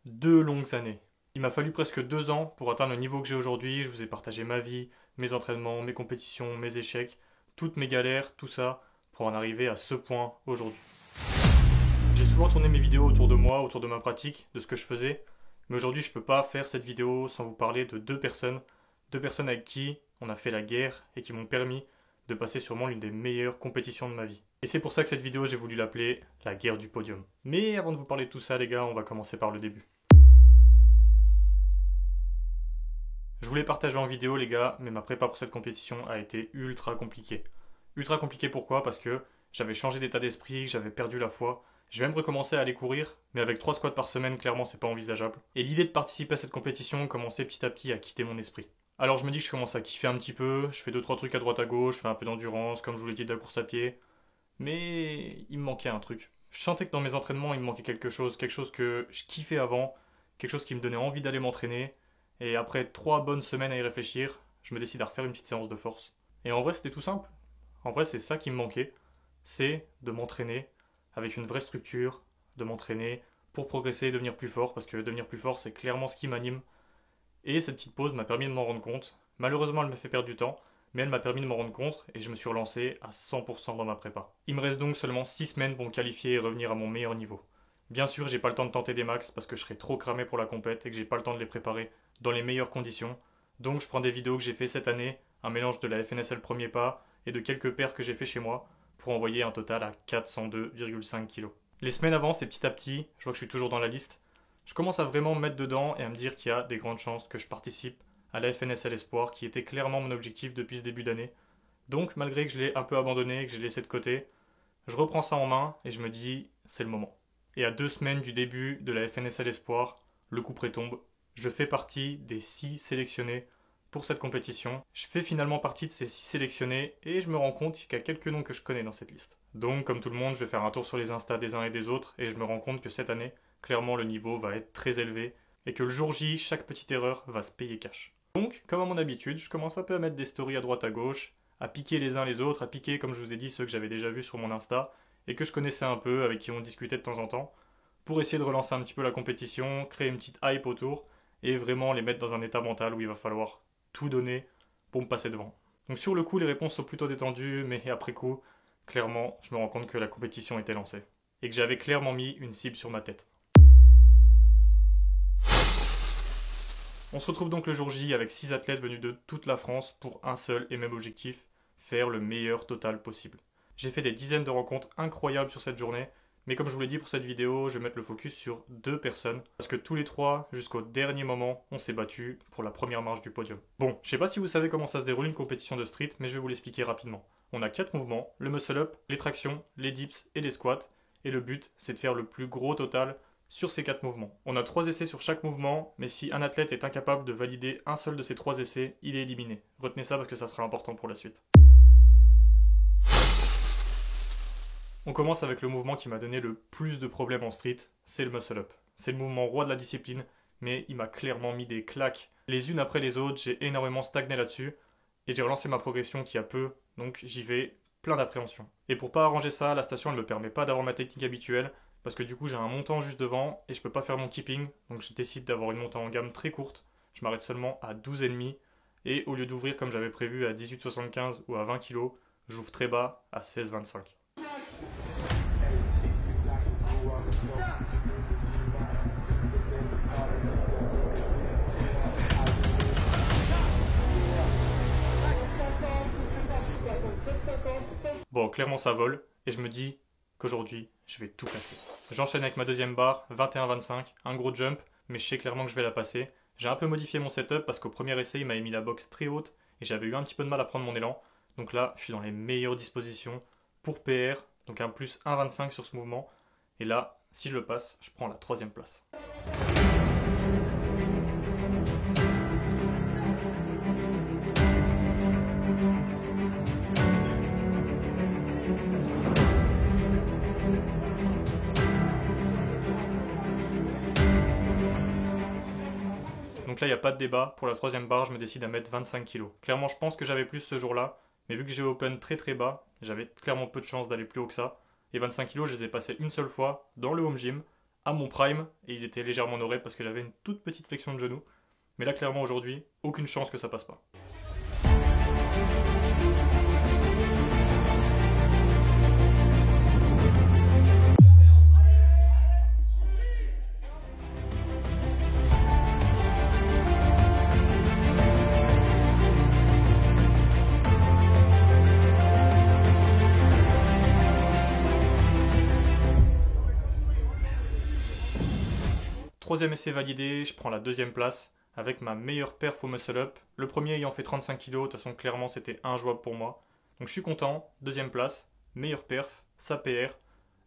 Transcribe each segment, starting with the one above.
2 longues années. Il m'a fallu presque 2 ans pour atteindre le niveau que j'ai aujourd'hui. Je vous ai partagé ma vie, mes entraînements, mes compétitions, mes échecs, toutes mes galères, tout ça, pour en arriver à ce point aujourd'hui. J'ai souvent tourné mes vidéos autour de moi, autour de ma pratique, de ce que je faisais, mais aujourd'hui je peux pas faire cette vidéo sans vous parler de deux personnes avec qui on a fait la guerre et qui m'ont permis de passer sûrement l'une des meilleures compétitions de ma vie. Et c'est pour ça que cette vidéo j'ai voulu l'appeler la guerre du podium. Mais avant de vous parler de tout ça les gars, on va commencer par le début. Je voulais partager en vidéo les gars, mais ma prépa pour cette compétition a été ultra compliquée. Ultra compliquée pourquoi? Parce que j'avais changé d'état d'esprit, j'avais perdu la foi. Je vais même recommencer à aller courir, mais avec 3 squats par semaine, clairement c'est pas envisageable. Et l'idée de participer à cette compétition commençait petit à petit à quitter mon esprit. Alors je me dis que je commence à kiffer un petit peu, je fais 2 3 trucs à droite à gauche, je fais un peu d'endurance, comme je vous l'ai dit de la course à pied. Mais il me manquait un truc. Je sentais que dans mes entraînements il me manquait quelque chose que je kiffais avant, quelque chose qui me donnait envie d'aller m'entraîner. Et après 3 bonnes semaines à y réfléchir, je me décide à refaire une petite séance de force. Et en vrai c'était tout simple. En vrai c'est ça qui me manquait, c'est de m'entraîner avec une vraie structure, de m'entraîner pour progresser et devenir plus fort, parce que devenir plus fort, c'est clairement ce qui m'anime. Et cette petite pause m'a permis de m'en rendre compte. Malheureusement, elle m'a fait perdre du temps, mais elle m'a permis de m'en rendre compte et je me suis relancé à 100% dans ma prépa. Il me reste donc seulement 6 semaines pour me qualifier et revenir à mon meilleur niveau. Bien sûr, j'ai pas le temps de tenter des max parce que je serais trop cramé pour la compète et que j'ai pas le temps de les préparer dans les meilleures conditions. Donc je prends des vidéos que j'ai fait cette année, un mélange de la FNSL premier pas et de quelques perfs que j'ai fait chez moi pour envoyer un total à 402,5 kg. Les semaines avancent et petit à petit, je vois que je suis toujours dans la liste. Je commence à vraiment me mettre dedans et à me dire qu'il y a des grandes chances que je participe à la FNSL Espoir qui était clairement mon objectif depuis ce début d'année. Donc malgré que je l'ai un peu abandonné, que j'ai laissé de côté, je reprends ça en main et je me dis c'est le moment. Et à 2 semaines du début de la FNSL Espoir, le coup près tombe. Je fais partie des 6 sélectionnés pour cette compétition. Je fais finalement partie de ces 6 sélectionnés et je me rends compte qu'il y a quelques noms que je connais dans cette liste. Donc comme tout le monde, je vais faire un tour sur les Insta des uns et des autres et je me rends compte que cette année, clairement le niveau va être très élevé et que le jour J, chaque petite erreur va se payer cash. Donc, comme à mon habitude, je commence un peu à mettre des stories à droite à gauche, à piquer les uns les autres, à piquer, comme je vous ai dit, ceux que j'avais déjà vus sur mon Insta et que je connaissais un peu, avec qui on discutait de temps en temps, pour essayer de relancer un petit peu la compétition, créer une petite hype autour et vraiment les mettre dans un état mental où il va falloir tout donner pour me passer devant. Donc sur le coup, les réponses sont plutôt détendues, mais après coup, clairement, je me rends compte que la compétition était lancée et que j'avais clairement mis une cible sur ma tête. On se retrouve donc le jour J avec 6 athlètes venus de toute la France pour un seul et même objectif, faire le meilleur total possible. J'ai fait des dizaines de rencontres incroyables sur cette journée, mais comme je vous l'ai dit pour cette vidéo, je vais mettre le focus sur 2 personnes, parce que tous les 3, jusqu'au dernier moment, on s'est battus pour la première marche du podium. Bon, je sais pas si vous savez comment ça se déroule une compétition de street, mais je vais vous l'expliquer rapidement. On a 4 mouvements, le muscle up, les tractions, les dips et les squats, et le but c'est de faire le plus gros total sur ces 4 mouvements. On a 3 essais sur chaque mouvement, mais si un athlète est incapable de valider un seul de ces 3 essais, il est éliminé. Retenez ça parce que ça sera important pour la suite. On commence avec le mouvement qui m'a donné le plus de problèmes en street, c'est le muscle up. C'est le mouvement roi de la discipline, mais il m'a clairement mis des claques. Les unes après les autres, j'ai énormément stagné là-dessus, et j'ai relancé ma progression qui a peu, donc j'y vais plein d'appréhension. Et pour pas arranger ça, la station elle me permet pas d'avoir ma technique habituelle, parce que du coup j'ai un montant juste devant, et je peux pas faire mon keeping, donc je décide d'avoir une montée en gamme très courte, je m'arrête seulement à 12,5, et au lieu d'ouvrir comme j'avais prévu à 18,75 ou à 20 kg, j'ouvre très bas à 16,25. Bon, clairement ça vole, et je me dis qu'aujourd'hui, je vais tout casser. J'enchaîne avec ma deuxième barre, 21-25, un gros jump, mais je sais clairement que je vais la passer. J'ai un peu modifié mon setup parce qu'au premier essai, il m'avait mis la box très haute, et j'avais eu un petit peu de mal à prendre mon élan. Donc là, je suis dans les meilleures dispositions pour PR, donc un plus 1,25 sur ce mouvement. Et là, si je le passe, je prends la troisième place. Donc là, il n'y a pas de débat. Pour la troisième barre, je me décide à mettre 25 kg. Clairement, je pense que j'avais plus ce jour-là. Mais vu que j'ai open très très bas, j'avais clairement peu de chance d'aller plus haut que ça. Et 25 kg, je les ai passés une seule fois dans le home gym, à mon prime et ils étaient légèrement honorés parce que j'avais une toute petite flexion de genou. Mais là, clairement, aujourd'hui, aucune chance que ça passe pas. Troisième essai validé, je prends la deuxième place avec ma meilleure perf au muscle-up. Le premier ayant fait 35 kg, de toute façon clairement c'était injouable pour moi. Donc je suis content, deuxième place, meilleure perf, sa PR,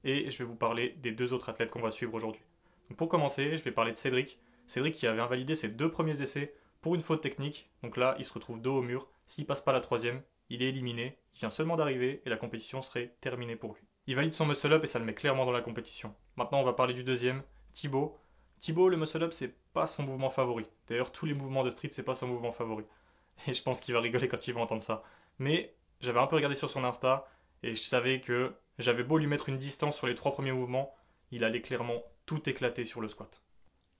et je vais vous parler des deux autres athlètes qu'on va suivre aujourd'hui. Donc pour commencer, je vais parler de Cédric. Cédric qui avait invalidé ses deux premiers essais pour une faute technique, donc là il se retrouve dos au mur. S'il passe pas la troisième, il est éliminé, il vient seulement d'arriver et la compétition serait terminée pour lui. Il valide son muscle-up et ça le met clairement dans la compétition. Maintenant on va parler du deuxième, Thibaut. Thibaut, le muscle-up, c'est pas son mouvement favori. D'ailleurs, tous les mouvements de street, c'est pas son mouvement favori. Et je pense qu'il va rigoler quand il va entendre ça. Mais j'avais un peu regardé sur son Insta et je savais que j'avais beau lui mettre une distance sur les trois premiers mouvements, il allait clairement tout éclater sur le squat.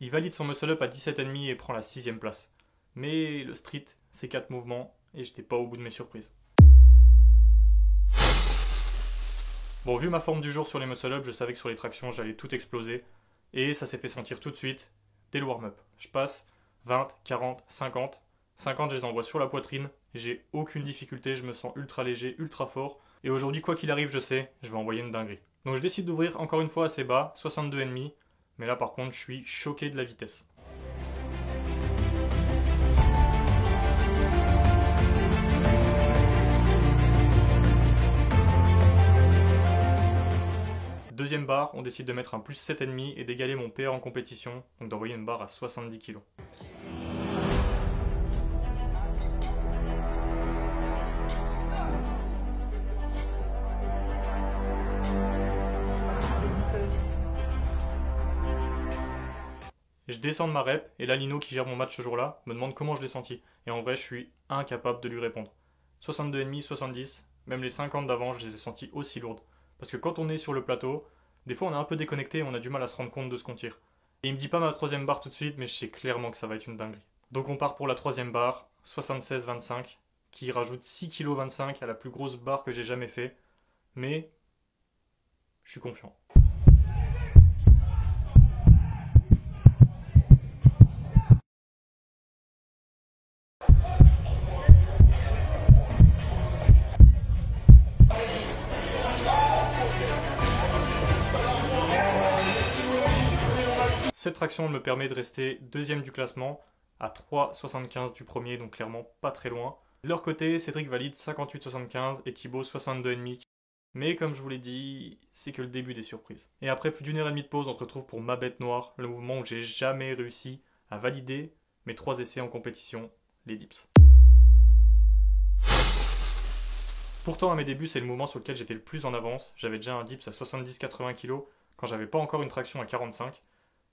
Il valide son muscle-up à 17,5 et prend la 6ème place. Mais le street, c'est 4 mouvements et j'étais pas au bout de mes surprises. Bon, vu ma forme du jour sur les muscle-up, je savais que sur les tractions, j'allais tout exploser. Et ça s'est fait sentir tout de suite dès le warm-up. Je passe 20, 40, 50. 50, je les envoie sur la poitrine. J'ai aucune difficulté, je me sens ultra léger, ultra fort. Et aujourd'hui, quoi qu'il arrive, je sais, je vais envoyer une dinguerie. Donc je décide d'ouvrir encore une fois assez bas, 62,5. Mais là par contre, je suis choqué de la vitesse. Deuxième barre, on décide de mettre un plus 7,5 et d'égaler mon PR en compétition, donc d'envoyer une barre à 70 kg. Je descends de ma rep et là Lino qui gère mon match ce jour-là me demande comment je l'ai senti. Et en vrai je suis incapable de lui répondre. 62,5, 70, même les 50 d'avant je les ai sentis aussi lourdes. Parce que quand on est sur le plateau, des fois on est un peu déconnecté et on a du mal à se rendre compte de ce qu'on tire. Et il me dit pas ma troisième barre tout de suite, mais je sais clairement que ça va être une dinguerie. Donc on part pour la troisième barre, 76,25, qui rajoute 6,25 kg à la plus grosse barre que j'ai jamais fait. Mais je suis confiant. Cette traction me permet de rester deuxième du classement, à 3,75 du premier, donc clairement pas très loin. De leur côté, Cédric valide 58,75 et Thibaut 62,5. Mais comme je vous l'ai dit, c'est que le début des surprises. Et après plus d'une heure et demie de pause, on se retrouve pour ma bête noire, le mouvement où j'ai jamais réussi à valider mes 3 essais en compétition, les dips. Pourtant à mes débuts, c'est le mouvement sur lequel j'étais le plus en avance. J'avais déjà un dips à 70-80 kg quand j'avais pas encore une traction à 45.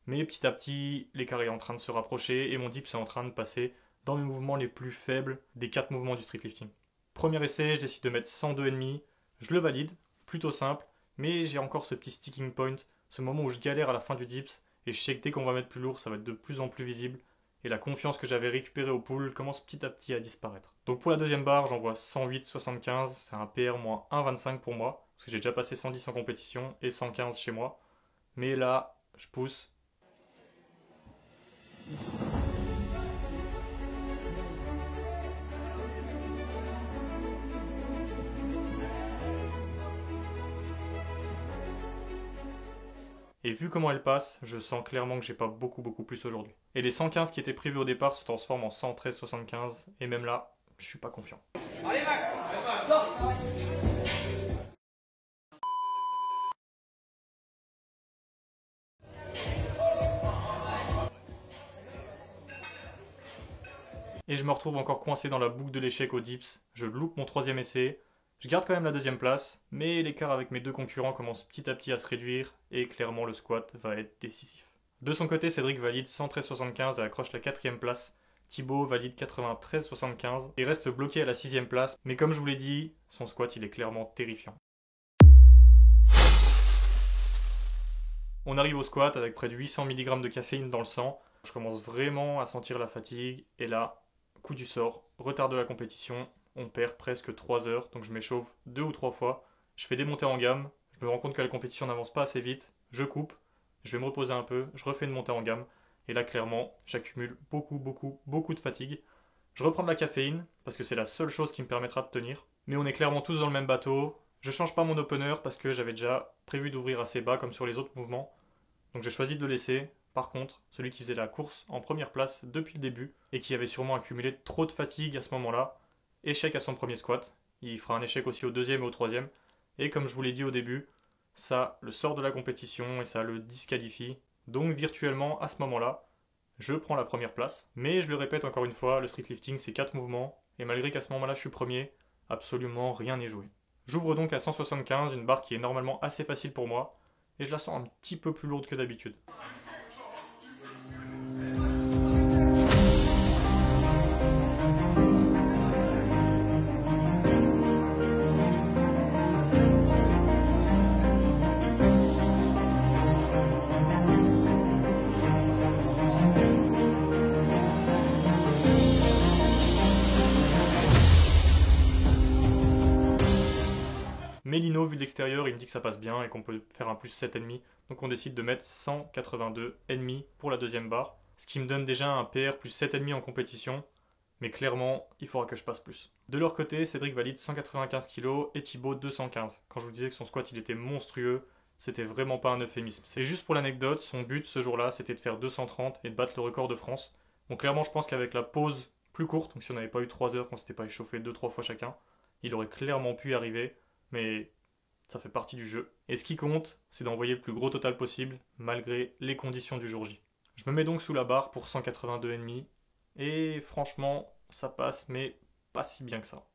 Mais petit à petit, l'écart est en train de se rapprocher et mon dips est en train de passer dans mes mouvements les plus faibles des 4 mouvements du streetlifting. Premier essai, je décide de mettre 102,5, je le valide, plutôt simple, mais j'ai encore ce petit sticking point, ce moment où je galère à la fin du dips et je sais que dès qu'on va mettre plus lourd, ça va être de plus en plus visible et la confiance que j'avais récupérée au pull commence petit à petit à disparaître. Donc pour la deuxième barre, j'envoie 108,75, c'est un PR moins 1,25 pour moi, parce que j'ai déjà passé 110 en compétition et 115 chez moi, mais là, je pousse. Et vu comment elle passe, je sens clairement que j'ai pas beaucoup plus aujourd'hui. Et les 115 qui étaient prévus au départ se transforment en 113,75 et même là, je suis pas confiant. Allez Max, et je me retrouve encore coincé dans la boucle de l'échec au dips. Je loupe mon troisième essai. Je garde quand même la deuxième place, mais l'écart avec mes deux concurrents commence petit à petit à se réduire et clairement le squat va être décisif. De son côté, Cédric valide 113,75 et accroche la quatrième place. Thibaut valide 93,75 et reste bloqué à la sixième place, mais comme je vous l'ai dit, son squat il est clairement terrifiant. On arrive au squat avec près de 800 mg de caféine dans le sang. Je commence vraiment à sentir la fatigue. Et là, coup du sort, retard de la compétition. On perd presque 3 heures. Donc je m'échauffe 2 ou 3 fois. Je fais des montées en gamme. Je me rends compte que la compétition n'avance pas assez vite. Je coupe. Je vais me reposer un peu. Je refais une montée en gamme. Et là, clairement, j'accumule beaucoup de fatigue. Je reprends de la caféine, parce que c'est la seule chose qui me permettra de tenir. Mais on est clairement tous dans le même bateau. Je change pas mon opener parce que j'avais déjà prévu d'ouvrir assez bas comme sur les autres mouvements. Donc j'ai choisi de le laisser. Par contre, celui qui faisait la course en première place depuis le début et qui avait sûrement accumulé trop de fatigue à ce moment-là, échec à son premier squat. Il fera un échec aussi au deuxième et au troisième. Et comme je vous l'ai dit au début, ça le sort de la compétition et ça le disqualifie. Donc virtuellement, à ce moment-là, je prends la première place. Mais je le répète encore une fois, le streetlifting c'est 4 mouvements. Et malgré qu'à ce moment-là je suis premier, absolument rien n'est joué. J'ouvre donc à 175, une barre qui est normalement assez facile pour moi. Et je la sens un petit peu plus lourde que d'habitude. Mélino, vu de l'extérieur, il me dit que ça passe bien et qu'on peut faire un plus 7,5. Donc on décide de mettre 182,5 pour la deuxième barre. Ce qui me donne déjà un PR plus 7,5 en compétition. Mais clairement, il faudra que je passe plus. De leur côté, Cédric valide 195 kg et Thibaut 215. Quand je vous disais que son squat il était monstrueux, c'était vraiment pas un euphémisme. C'est juste pour l'anecdote, son but ce jour-là c'était de faire 230 et de battre le record de France. Donc clairement je pense qu'avec la pause plus courte, donc si on n'avait pas eu 3 heures, qu'on s'était pas échauffé 2-3 fois chacun, il aurait clairement pu y arriver. Mais ça fait partie du jeu. Et ce qui compte, c'est d'envoyer le plus gros total possible, malgré les conditions du jour J. Je me mets donc sous la barre pour 182,5. Et franchement, ça passe, mais pas si bien que ça.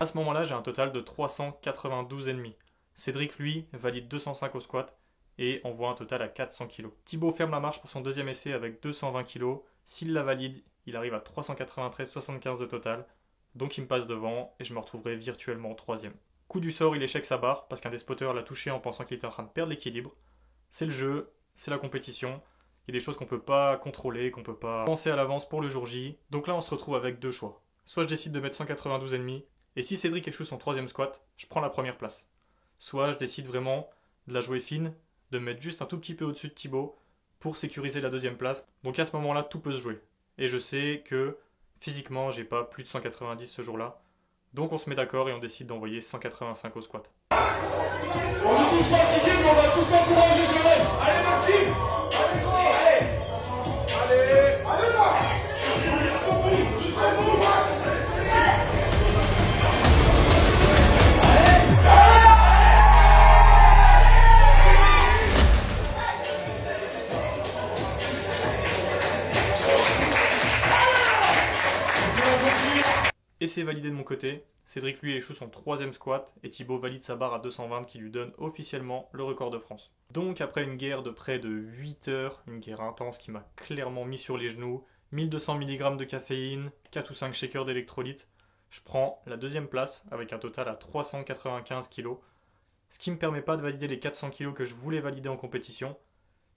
À ce moment-là, j'ai un total de 392,5. Cédric, lui, valide 205 au squat et envoie un total à 400 kg. Thibaut ferme la marche pour son deuxième essai avec 220 kg. S'il la valide, il arrive à 393,75 de total. Donc il me passe devant et je me retrouverai virtuellement troisième. Coup du sort, il échec sa barre parce qu'un des spotters l'a touché en pensant qu'il était en train de perdre l'équilibre. C'est le jeu, c'est la compétition. Il y a des choses qu'on peut pas contrôler, qu'on peut pas penser à l'avance pour le jour J. Donc là, on se retrouve avec deux choix. Soit je décide de mettre 192,5. Et si Cédric échoue son troisième squat, je prends la première place. Soit je décide vraiment de la jouer fine, de me mettre juste un tout petit peu au-dessus de Thibaut pour sécuriser la deuxième place. Donc à ce moment-là, tout peut se jouer. Et je sais que physiquement, j'ai pas plus de 190 ce jour-là. Donc on se met d'accord et on décide d'envoyer 185 au squat. On est tous fatigués, mais on va tous encourager quand même. Allez Maxime. Allez Max. Jusqu'au bout, Max. Et c'est validé de mon côté. Cédric lui échoue son troisième squat et Thibaut valide sa barre à 220 qui lui donne officiellement le record de France. Donc après une guerre de près de 8 heures, une guerre intense qui m'a clairement mis sur les genoux, 1200 mg de caféine, 4 ou 5 shakers d'électrolytes, je prends la deuxième place avec un total à 395 kg, ce qui ne me permet pas de valider les 400 kg que je voulais valider en compétition,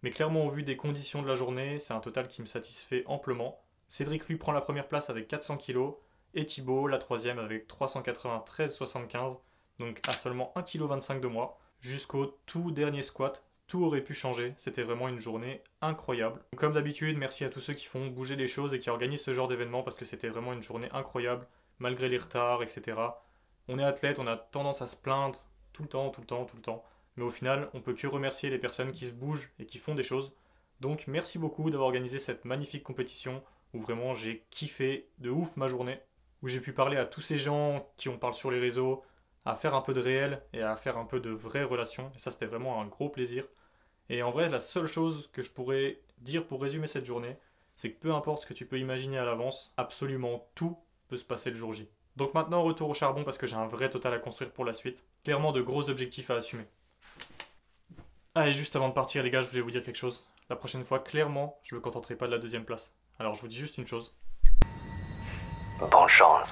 mais clairement au vu des conditions de la journée, c'est un total qui me satisfait amplement. Cédric lui prend la première place avec 400 kg, et Thibaut la troisième avec 393,75, donc à seulement 1,25 kg de moi. Jusqu'au tout dernier squat, tout aurait pu changer, c'était vraiment une journée incroyable. Comme d'habitude, merci à tous ceux qui font bouger les choses et qui organisent ce genre d'événement parce que c'était vraiment une journée incroyable, malgré les retards, etc. On est athlète, on a tendance à se plaindre tout le temps, mais au final, on peut que remercier les personnes qui se bougent et qui font des choses. Donc merci beaucoup d'avoir organisé cette magnifique compétition où vraiment j'ai kiffé de ouf ma journée, où j'ai pu parler à tous ces gens qui on parle sur les réseaux, à faire un peu de réel et à faire un peu de vraies relations. Et ça, c'était vraiment un gros plaisir. Et en vrai, la seule chose que je pourrais dire pour résumer cette journée, c'est que peu importe ce que tu peux imaginer à l'avance, absolument tout peut se passer le jour J. Donc maintenant, retour au charbon parce que j'ai un vrai total à construire pour la suite. Clairement de gros objectifs à assumer. Ah, et juste avant de partir les gars, je voulais vous dire quelque chose. La prochaine fois, clairement, je me contenterai pas de la deuxième place. Alors je vous dis juste une chose. Bonne chance.